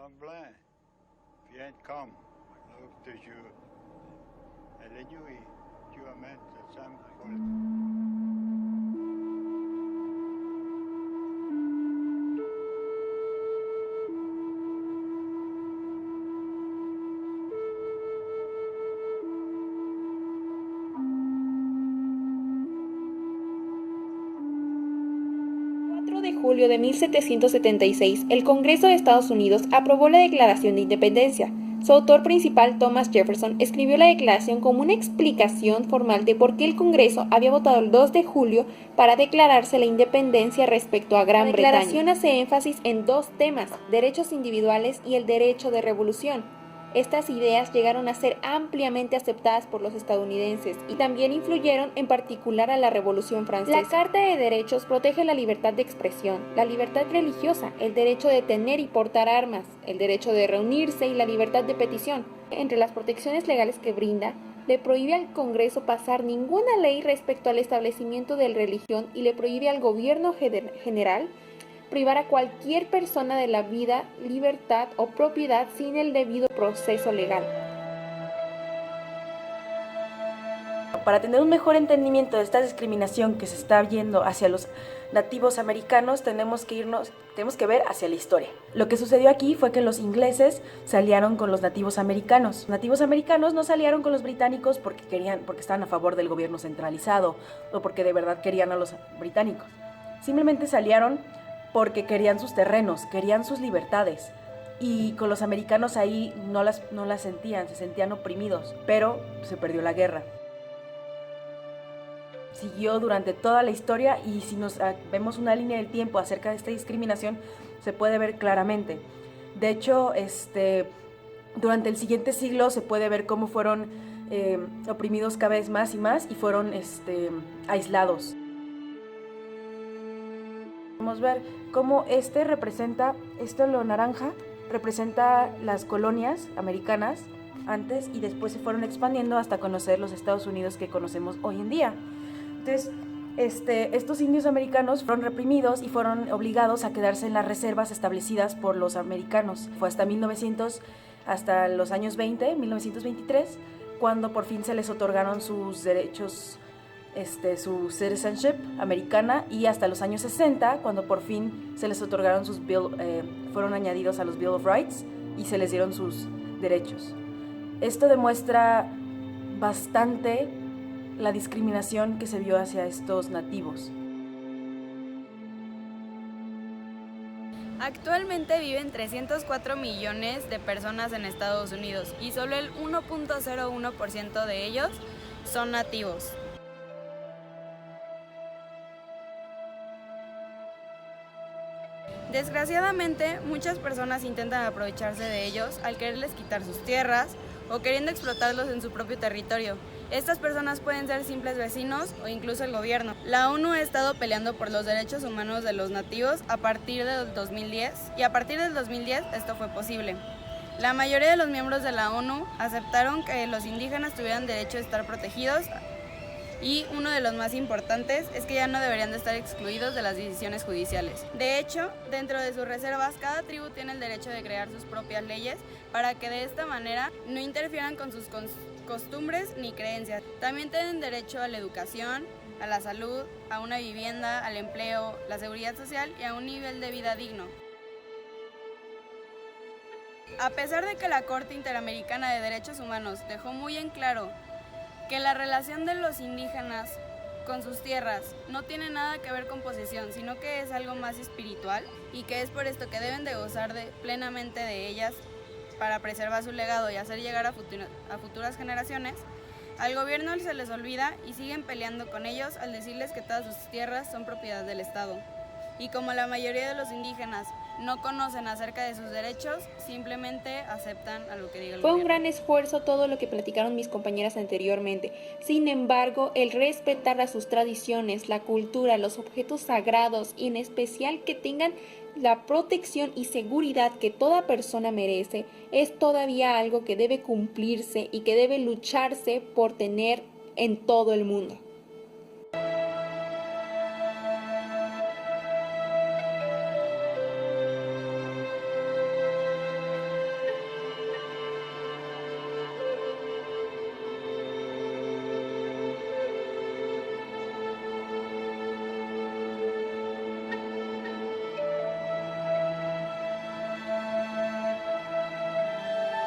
Tremblay, viens comme, l'ouvre de jour, et la nuit, tu amènes ta sang pour le... 4 de julio de 1776, el Congreso de Estados Unidos aprobó la Declaración de Independencia. Su autor principal, Thomas Jefferson, escribió la declaración como una explicación formal de por qué el Congreso había votado el 2 de julio para declararse la independencia respecto a Gran Bretaña. La declaración hace énfasis en dos temas: derechos individuales y el derecho de revolución. Estas ideas llegaron a ser ampliamente aceptadas por los estadounidenses y también influyeron en particular a la Revolución Francesa. La Carta de Derechos protege la libertad de expresión, la libertad religiosa, el derecho de tener y portar armas, el derecho de reunirse y la libertad de petición. Entre las protecciones legales que brinda, le prohíbe al Congreso pasar ninguna ley respecto al establecimiento de religión y le prohíbe al gobierno general privar a cualquier persona de la vida, libertad o propiedad sin el debido proceso legal. Para tener un mejor entendimiento de esta discriminación que se está viendo hacia los nativos americanos, tenemos que ver hacia la historia. Lo que sucedió aquí fue que los ingleses se aliaron con los nativos americanos. Los nativos americanos no se aliaron con los británicos porque estaban a favor del gobierno centralizado o porque de verdad querían a los británicos. Simplemente se aliaron porque querían sus terrenos, querían sus libertades. Y con los americanos ahí no las sentían, se sentían oprimidos, pero se perdió la guerra. Siguió durante toda la historia y si vemos una línea del tiempo acerca de esta discriminación, se puede ver claramente. De hecho, durante el siguiente siglo se puede ver cómo fueron oprimidos cada vez más y fueron aislados. Podemos ver cómo lo naranja representa las colonias americanas antes y después se fueron expandiendo hasta conocer los Estados Unidos que conocemos hoy en día. Entonces, estos indios americanos fueron reprimidos y fueron obligados a quedarse en las reservas establecidas por los americanos. Fue hasta los años 20, 1923, cuando por fin se les otorgaron sus derechos, su citizenship americana, y hasta los años 60, cuando por fin se les otorgaron fueron añadidos a los Bill of Rights y se les dieron sus derechos. Esto demuestra bastante la discriminación que se vio hacia estos nativos. Actualmente viven 304 millones de personas en Estados Unidos y solo el 1.01% de ellos son nativos. Desgraciadamente, muchas personas intentan aprovecharse de ellos al quererles quitar sus tierras o queriendo explotarlos en su propio territorio. Estas personas pueden ser simples vecinos o incluso el gobierno. La ONU ha estado peleando por los derechos humanos de los nativos a partir del 2010 y a partir del 2010 esto fue posible. La mayoría de los miembros de la ONU aceptaron que los indígenas tuvieran derecho a estar protegidos y uno de los más importantes es que ya no deberían de estar excluidos de las decisiones judiciales. De hecho, dentro de sus reservas, cada tribu tiene el derecho de crear sus propias leyes para que de esta manera no interfieran con sus costumbres ni creencias. También tienen derecho a la educación, a la salud, a una vivienda, al empleo, la seguridad social y a un nivel de vida digno. A pesar de que la Corte Interamericana de Derechos Humanos dejó muy en claro que la relación de los indígenas con sus tierras no tiene nada que ver con posesión, sino que es algo más espiritual y que es por esto que deben de gozar plenamente de ellas para preservar su legado y hacer llegar a futuras generaciones, al gobierno se les olvida y siguen peleando con ellos al decirles que todas sus tierras son propiedad del Estado. Y como la mayoría de los indígenas no conocen acerca de sus derechos, simplemente aceptan a lo que diga el gobierno. Fue un gran esfuerzo todo lo que platicaron mis compañeras anteriormente. Sin embargo, el respetar a sus tradiciones, la cultura, los objetos sagrados y en especial que tengan la protección y seguridad que toda persona merece, es todavía algo que debe cumplirse y que debe lucharse por tener en todo el mundo.